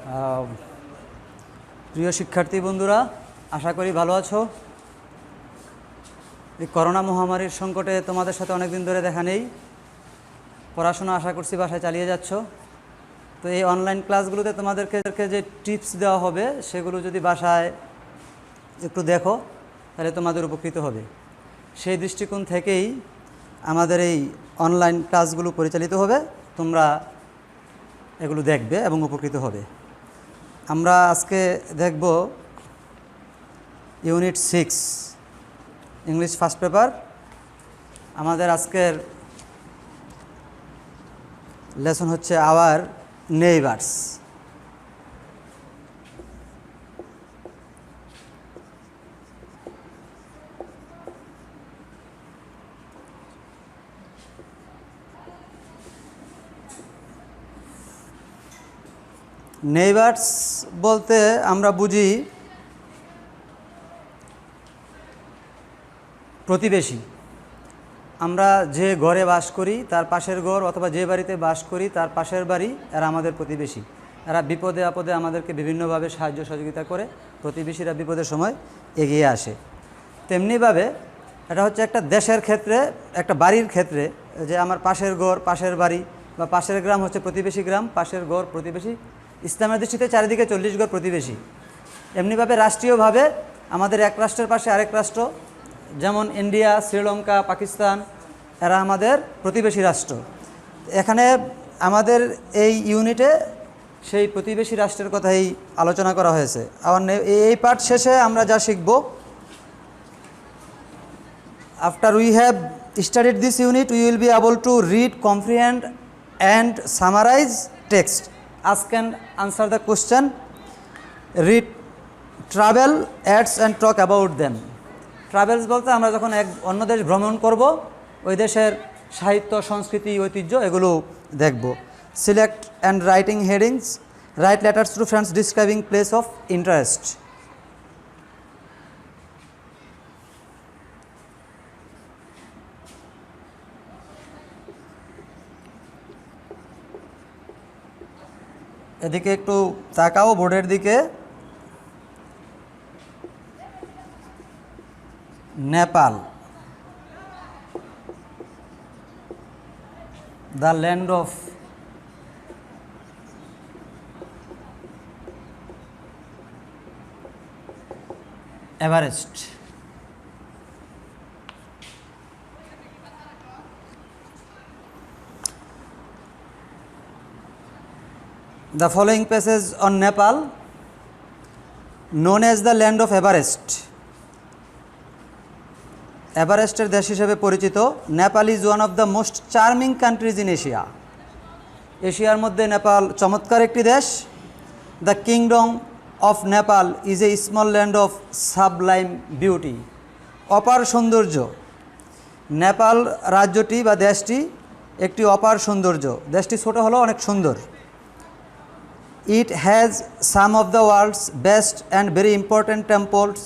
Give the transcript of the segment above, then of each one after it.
আহ, প্রিয় শিক্ষার্থী বন্ধুরা, আশা করি ভালো আছো। এই করোনা মহামারীর সংকটে তোমাদের সাথে অনেক দিন ধরে দেখা নেই। পড়াশোনা আশা করছি বাসায় চালিয়ে যাচ্ছ। তো এই অনলাইন ক্লাসগুলোতে তোমাদেরকে যে টিপস দেওয়া হবে সেগুলো যদি বাসায় একটু দেখো তাহলে তোমাদের উপকৃত হবে। সেই দৃষ্টিকোণ থেকেই আমাদের এই অনলাইন ক্লাসগুলো পরিচালিত হবে। তোমরা এগুলো দেখবে এবং উপকৃত হবে। আমরা আজকে দেখব ইউনিট 6 ইংলিশ ফার্স্ট পেপার। আমাদের আজকের লেসন হচ্ছে আওয়ার নেইবার্স। নেইবার্স বলতে আমরা বুঝি প্রতিবেশী। আমরা যে ঘরে বাস করি তার পাশের ঘর, অথবা যে বাড়িতে বাস করি তার পাশের বাড়ি, এরা আমাদের প্রতিবেশী। এরা বিপদে আপদে আমাদেরকে বিভিন্নভাবে সাহায্য সহযোগিতা করে। প্রতিবেশীরা বিপদের সময় এগিয়ে আসে। তেমনিভাবে এটা হচ্ছে একটা দেশের ক্ষেত্রে, একটা বাড়ির ক্ষেত্রে, যে আমার পাশের ঘর পাশের বাড়ি বা পাশের গ্রাম হচ্ছে প্রতিবেশী গ্রাম, পাশের ঘর প্রতিবেশী। ইসলামের দৃষ্টিতে চারিদিকে 40 ঘর প্রতিবেশী। এমনিভাবে রাষ্ট্রীয়ভাবে আমাদের এক রাষ্ট্রের পাশে আরেক রাষ্ট্র, যেমন ইন্ডিয়া, শ্রীলঙ্কা, পাকিস্তান, এরা আমাদের প্রতিবেশী রাষ্ট্র। এখানে আমাদের এই ইউনিটে সেই প্রতিবেশী রাষ্ট্রের কথাই আলোচনা করা হয়েছে। এই পার্ট শেষে আমরা যা শিখব, after we have studied this unit we will be able to read, comprehend and summarise text, ask and answer the question, read, travel, ads and talk about them. Travels বলতে আমরা যখন অন্য দেশ ভ্রমণ করব, ওই দেশের সাহিত্য, সংস্কৃতি, ঐতিহ্য এগুলো দেখব। Select and writing headings, right letters to friends describing place of interest. এদিকে একটু তাকাও বোর্ডের দিকে। Nepal, the land of Everest. The following passage on Nepal, known as the land of Everest. এভারেস্টের দেশ হিসেবে পরিচিত। Nepal is one of the most charming countries in Asia. এশিয়ার মধ্যে নেপাল চমৎকার একটি দেশ। The kingdom of Nepal is a small land of Sublime beauty. অপার সৌন্দর্য। নেপাল রাজ্যটি বা দেশটি একটি অপার সৌন্দর্য। দেশটি ছোট হলেও অনেক সুন্দর। It has some of the world's best and very important temples.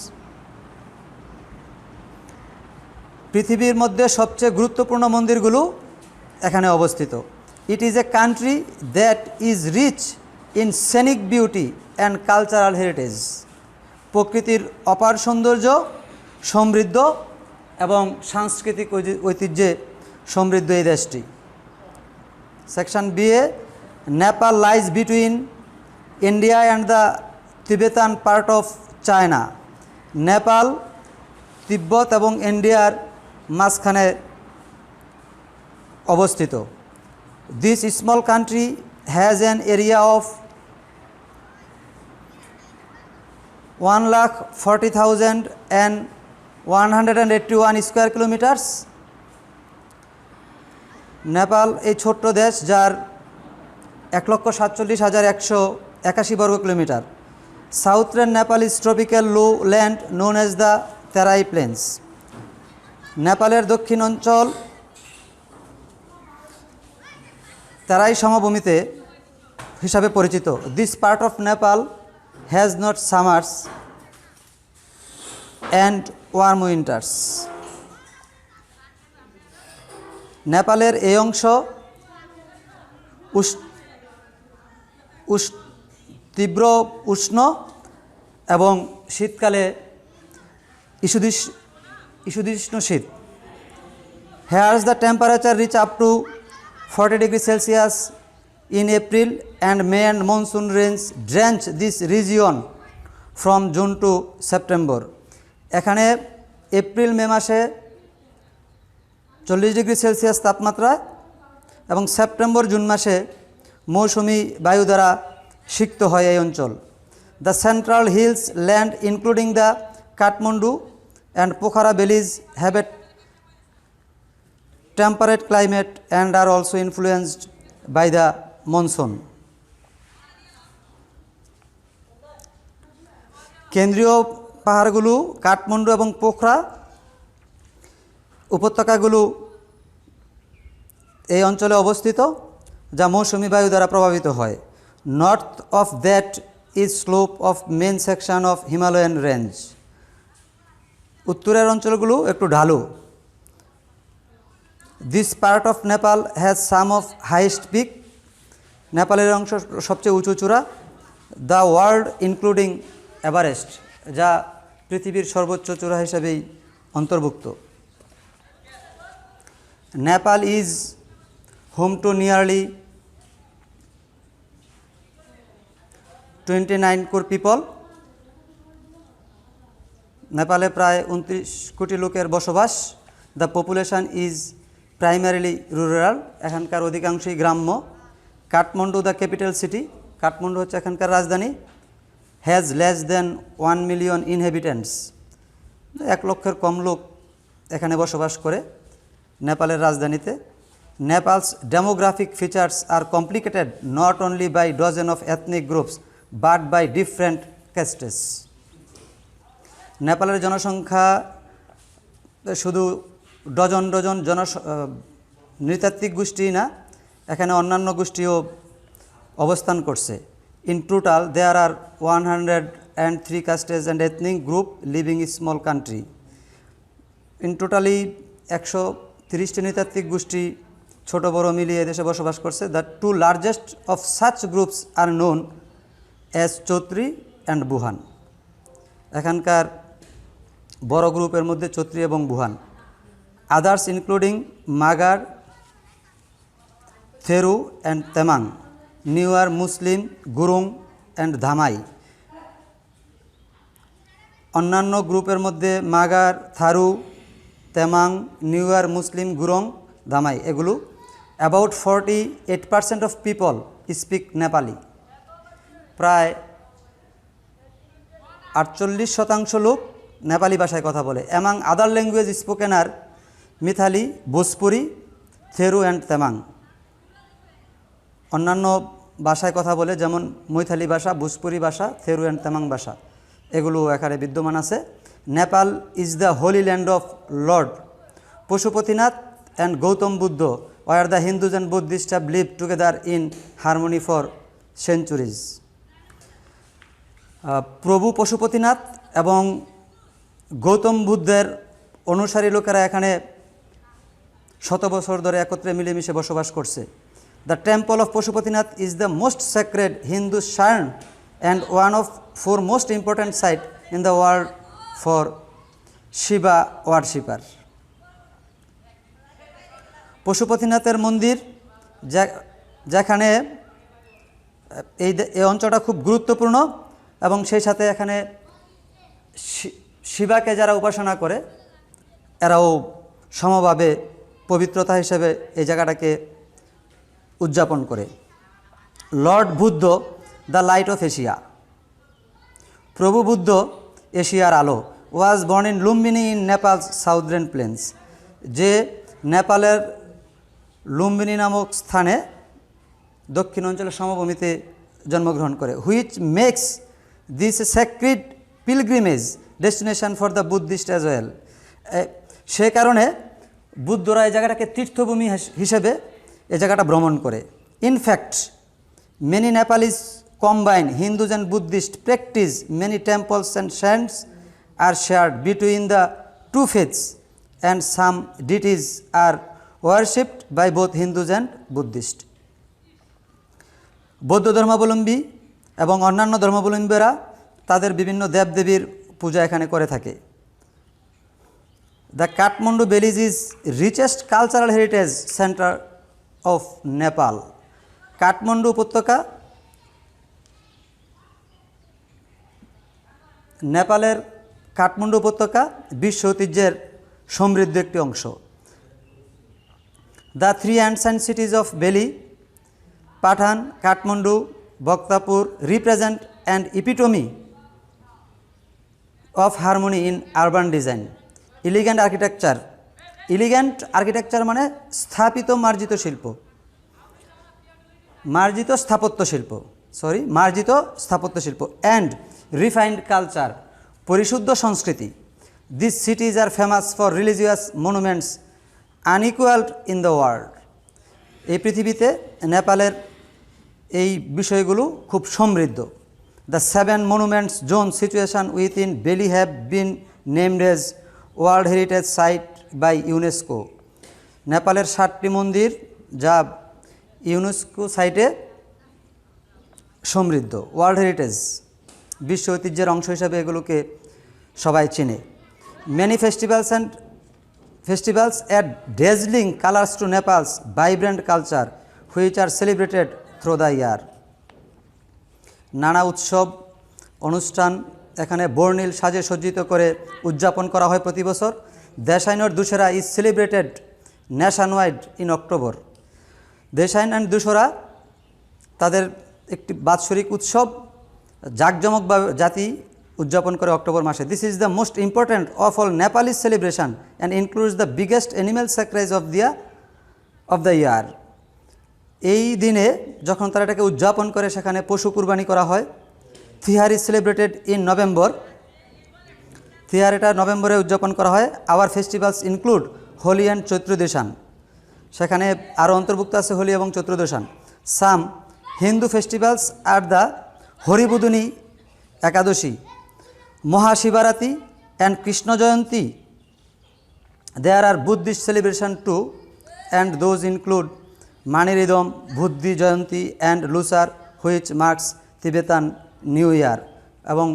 পৃথিবীর মধ্যে সবচেয়ে গুরুত্বপূর্ণ মন্দিরগুলো এখানে অবস্থিত। It is a country that is rich in scenic beauty and cultural heritage. প্রকৃতির অপার সৌন্দর্য, সমৃদ্ধ এবং সাংস্কৃতিক ঐতিহ্যে সমৃদ্ধ এই দেশটি। Section B A, Nepal lies between India and the Tibetan part of China. Nepal Tibet এবং ইন্ডিয়ার মাঝখানে অবস্থিত। This small country has an area of 1,40,181 square kilometres. Nepal এই ছোট্ট দেশ, যার 1,47,181 বর্গ kilometre. Southern Nepal is tropical low land known as the Terai plains. নেপালের দক্ষিণ অঞ্চল তেরাই সমভূমিতে হিসাবে পরিচিত। This part of Nepal has hot summers and warm winters. নেপালের এই অংশ তীব্র উষ্ণ এবং শীতকালে ঈষদুষ্ণ শীত। Here's the temperature reach up to 40 degrees Celsius in April, and May and monsoon rains drench this region from June to September. এখানে April May মাসে 40 ডিগ্রি সেলসিয়াস তাপমাত্রায় এবং সেপ্টেম্বর জুন মাসে মৌসুমি বায়ু দ্বারা সিক্ত হয় এই অঞ্চল। The central hills land including the Kathmandu and Pokhara valleys have a temperate climate and are also influenced by the monsoon. কেন্দ্রীয় পাহাড়গুলো কাঠমান্ডু এবং পোখরা উপত্যকাগুলো এই অঞ্চলে অবস্থিত, যা মৌসুমি বায়ু দ্বারা প্রভাবিত হয়। North of that is slope of main section of Himalayan range. উত্তরের অঞ্চলগুলো একটু ঢালু। This part of Nepal has some of highest peak. নেপালের অংশ সবচেয়ে উঁচু চূড়া। দ্য ওয়ার্ল্ড ইনক্লুডিং এভারেস্ট, যা পৃথিবীর সর্বোচ্চ চূড়া হিসেবেই অন্তর্ভুক্ত। Nepal is home to nearly 29 crore people. নেপালে প্রায় 29 কোটি লোকের বসবাস। The population is primarily rural, এখানকার অধিকাংশই গ্রাম্য। Kathmandu the capital city, Kathmandu হচ্ছে এখানকার রাজধানী। Has less than 1 million inhabitants, 1 লক্ষের কম লোক এখানে বসবাস করে নেপালের রাজধানীতে। Nepal's demographic features are complicated not only by dozen of ethnic groups but by different castes. নেপালের জনসংখ্যা শুধু ডজন ডজন নৃতাত্ত্বিক গোষ্ঠী না, এখানে অন্যান্য গোষ্ঠীও অবস্থান করছে। In total there are 103 castes and ethnic group living in small country. In totally 130টি নৃতাত্ত্বিক গোষ্ঠী ছোট বড় মিলিয়ে দেশে বসবাস করছে। The two largest of such groups are known as Chhetri and Bahun. এখানকার বড় গ্রুপের মধ্যে চৌত্রি এবং Bahun. Others including Magar, Tharu and Tamang, Newar, Muslim, Gurung and Damai. অন্যান্য গ্রুপের মধ্যে মাগার, থারু, তেমাং, নিউয়ার, মুসলিম, গুরুং, ধামাই এগুলো। About 48% of people speak Nepali. প্রায় 48% লোক নেপালি ভাষায় কথা বলে। Among other language spoken are Maithili, Bhojpuri, Tharu and Tamang. অন্যান্য ভাষায় কথা বলে, যেমন মৈথালি ভাষা, ভোজপুরি ভাষা, থেরু অ্যান্ড তেমাং ভাষা, এগুলো এখানে বিদ্যমান আছে। Nepal is the holy land of lord Pashupatinath and Gautam Buddha, where the Hindus and Buddhist have lived together in harmony for centuries. প্রভু পশুপতিনাথ এবং গৌতম বুদ্ধের অনুসারী লোকেরা এখানে শত বছর ধরে একত্রে মিলেমিশে বসবাস করছে। The temple of Pashupatinath is the most sacred Hindu shrine and one of 4 most important site in the world for Shiva worshipper. পশুপতিনাথের মন্দির, যেখানে এই অঞ্চলটা খুব গুরুত্বপূর্ণ এবং সেই সাথে এখানে শিবাকে যারা উপাসনা করে এরাও সমভাবে পবিত্রতা হিসেবে এই জায়গাটাকে উদযাপন করে। Lord Buddha the light of Asia, প্রভু বুদ্ধ এশিয়ার আলো। Was born in Lumbini in Nepal's southern plains, যে নেপালের লুম্বিনী নামক স্থানে দক্ষিণ অঞ্চলের সমভূমিতে জন্মগ্রহণ করে। Which makes this a sacred pilgrimage destination for the Buddhist as well. সে কারণে বুদ্ধরা এই জায়গাটাকে তীর্থভূমি হিসেবে এই জায়গাটা ভ্রমণ করে। In fact many Nepalese combine Hindus and Buddhist practice, many temples and shrines are shared between the two faiths and some deities are worshipped by both Hindus and Buddhist. বৌদ্ধ ধর্মাবলম্বী এবং অন্যান্য ধর্মাবলম্বীরা তাদের বিভিন্ন দেবদেবীর পূজা এখানে করে থাকে। The Kathmandu valley is richest cultural heritage centre of Nepal. Kathmandu উপত্যকা নেপালের কাঠমান্ডু উপত্যকা বিশ্ব ঐতিহ্যের সমৃদ্ধ একটি অংশ। The three ancient cities of valley Patan, Kathmandu, Bhaktapur represent and epitome of harmony in urban design. Elegant architecture. Elegant architecture মানে স্থাপিত মার্জিত শিল্প, মার্জিত স্থাপত্য শিল্প অ্যান্ড রিফাইন্ড কালচার, পরিশুদ্ধ সংস্কৃতি। This cities are famous for religious monuments unequalled in the world. এই পৃথিবীতে নেপালের এই বিষয়গুলো খুব সমৃদ্ধ। The 7 monuments zone situation within valley have been named as world heritage site by UNESCO. নেপালের 7টি মন্দির যা ইউনেস্কো সাইটে সমৃদ্ধ, ওয়ার্ল্ড হেরিটেজ বিশ্ব ঐতিহ্যের অংশ হিসাবে এগুলোকে সবাই চেনে। Many festivals add dazzling colours to Nepal's vibrant culture which are celebrated through the year. নানা উৎসব অনুষ্ঠান এখানে বর্ণিল সাজে সজ্জিত করে উদযাপন করা হয় প্রতি বছর। Dashain or Dussehra is celebrated nationwide in October. Dashain and Dussehra তাদের একটি বাৎসরিক উৎসব জাঁকজমকভাবে জাতি উদযাপন করে অক্টোবর মাসে। This is the most important of all Nepalese celebration and includes the biggest animal sacrifice of the year. এই দিনে যখন তারা এটাকে উদযাপন করে সেখানে পশু কুরবানি করা হয়। Tihar is celebrated in November. Tihar এটা নভেম্বরে উদযাপন করা হয়। Our festivals include Holi and Chaitra Dashain. সেখানে আরও অন্তর্ভুক্ত আছে হোলি এবং Chaitra Dashain. Some Hindu festivals are the Haribodhini Ekadashi, Mahashivaratri and Krishna Jayanti. There are Buddhist celebration too and those include Mani Rimdu, Buddha Jayanti and Losar which marks Tibetan new year. এবং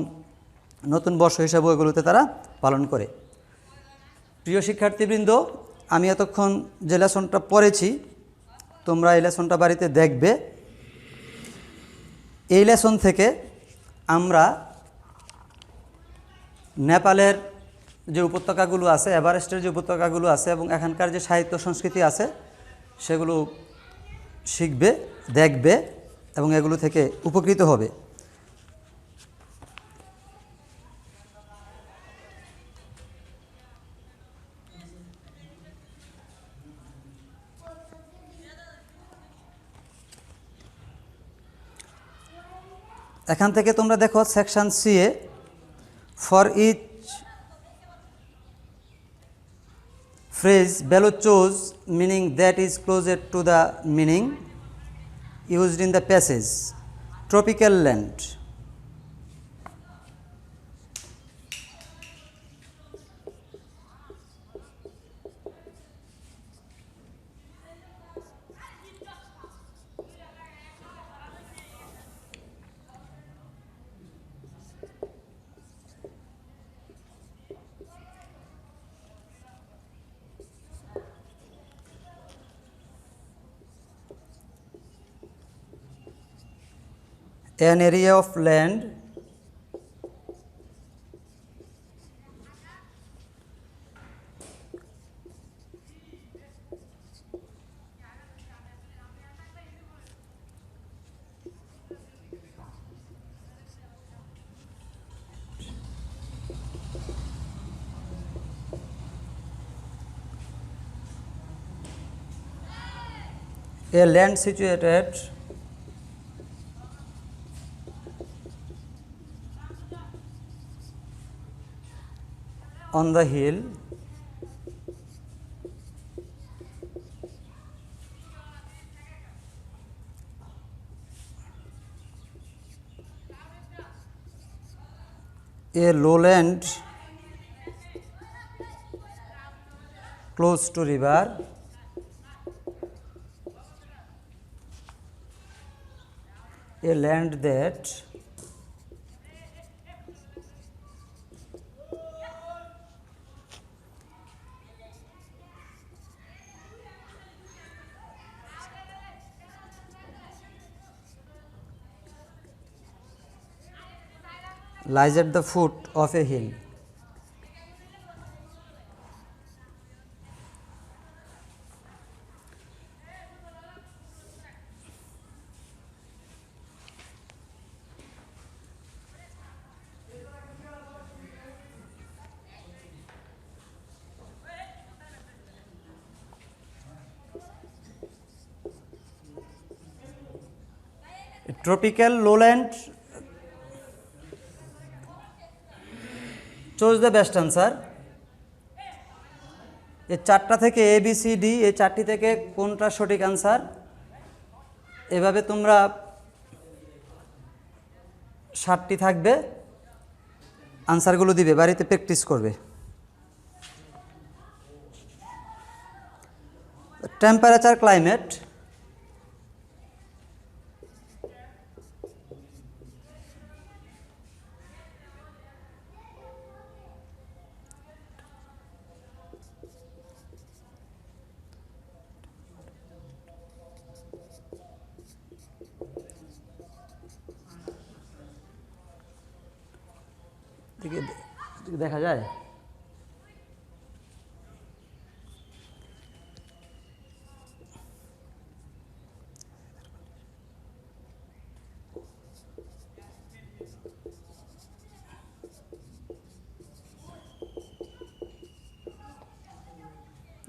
নতুন বর্ষ হিসাবে এগুলোতে তারা পালন করে। প্রিয় শিক্ষার্থীবৃন্দ, আমি এতক্ষণ যে লেসনটা পড়েছি তোমরা এই লেসনটা বাড়িতে দেখবে। এই লেসন থেকে আমরা নেপালের যে উপত্যকাগুলো আছে, এভারেস্টের যে উপত্যকাগুলো আছে এবং এখানকার যে সাহিত্য সংস্কৃতি আছে সেগুলো শিখবে, দেখবে এবং এগুলো থেকে উপকৃত হবে। এখান থেকে তোমরা দেখো section C A, for each phrase below choose meaning that is closer to the meaning used in the passage. Tropical land. An area of land a land situated on the hill a lowland close to river A land that lies at the foot of a hill. A tropical lowland. Choose the best answer. এই চারটা থেকে A B C D, এই চারটি থেকে কোনটা সঠিক answer? এভাবে তোমরা 7টি থাকবে, আনসারগুলো দিবে, বাড়িতে প্র্যাকটিস করবে। টেম্পারেচার ক্লাইমেট, দেখা যায়।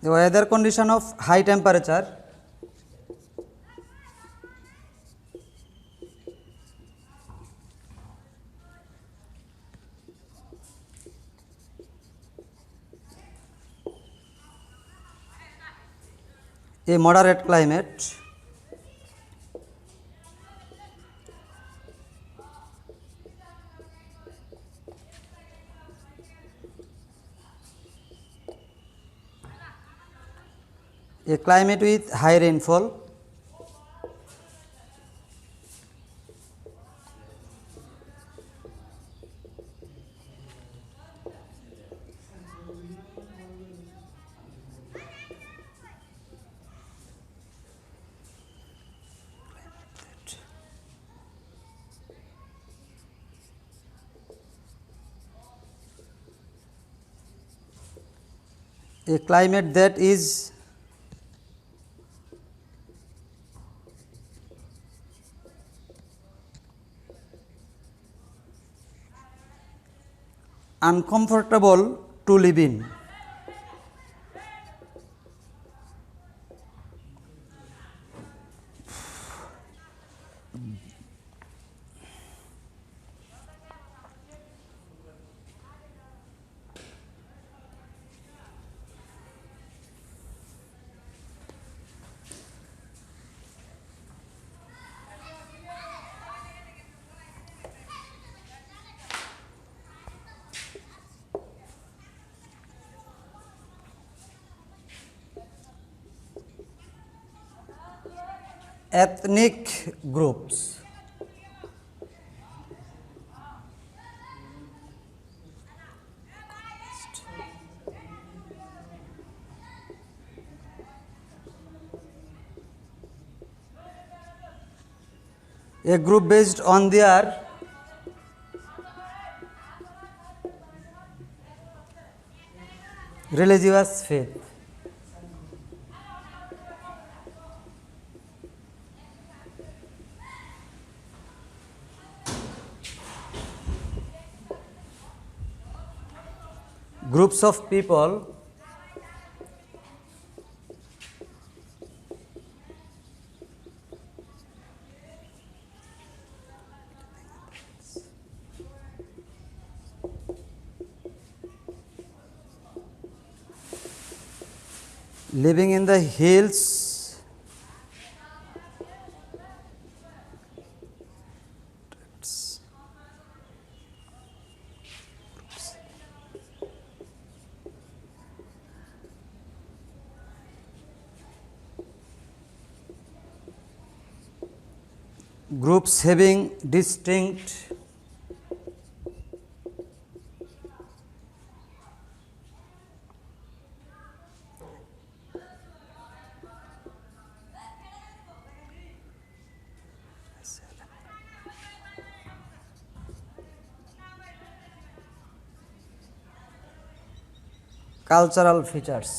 The weather condition of high temperature, a moderate climate, a climate with high rainfall, a climate that is uncomfortable to live in. Ethnic groups, a group based on their religious faith. Groups of people living in the hills, Groups having distinct cultural features.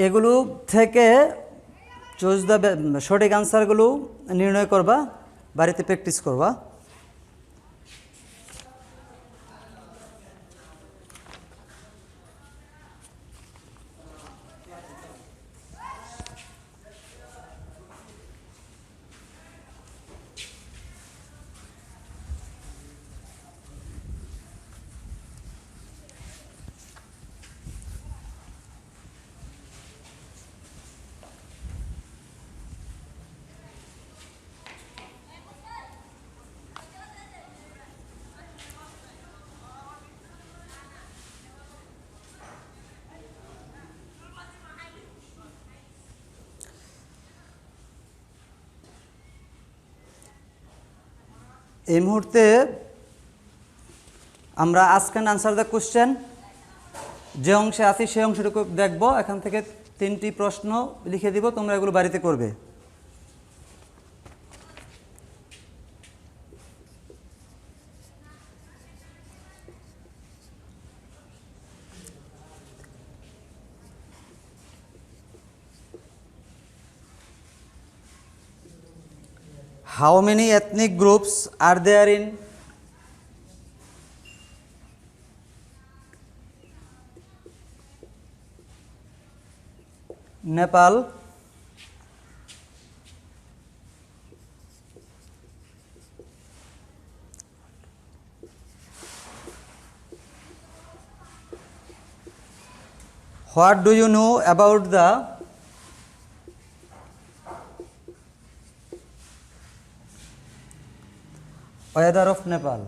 এগুলো থেকে choose the সঠিক আনসারগুলো নির্ণয় করবা, বাড়িতে practice করবা। এই মুহূর্তে আমরা ask and answer the question যে অংশে আছি সেই অংশটুকু দেখব। এখান থেকে 3টি প্রশ্ন লিখে দিব, তোমরা এগুলো বাড়িতে করবে। How many ethnic groups are there in Nepal? What do you know about the weather of Nepal?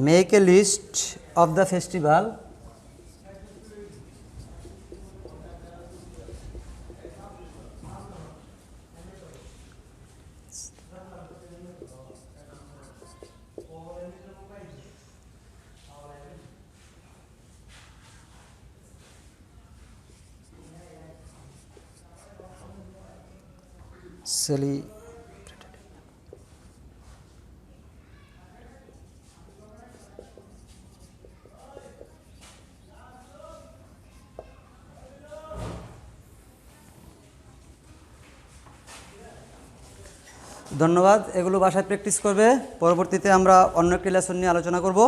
Make a list of the festival celebrated. ধন্যবাদ। এগুলো বাসায় প্র্যাকটিস করবে। পরবর্তীতে আমরা অন্য একটি লেসন নিয়ে আলোচনা করব।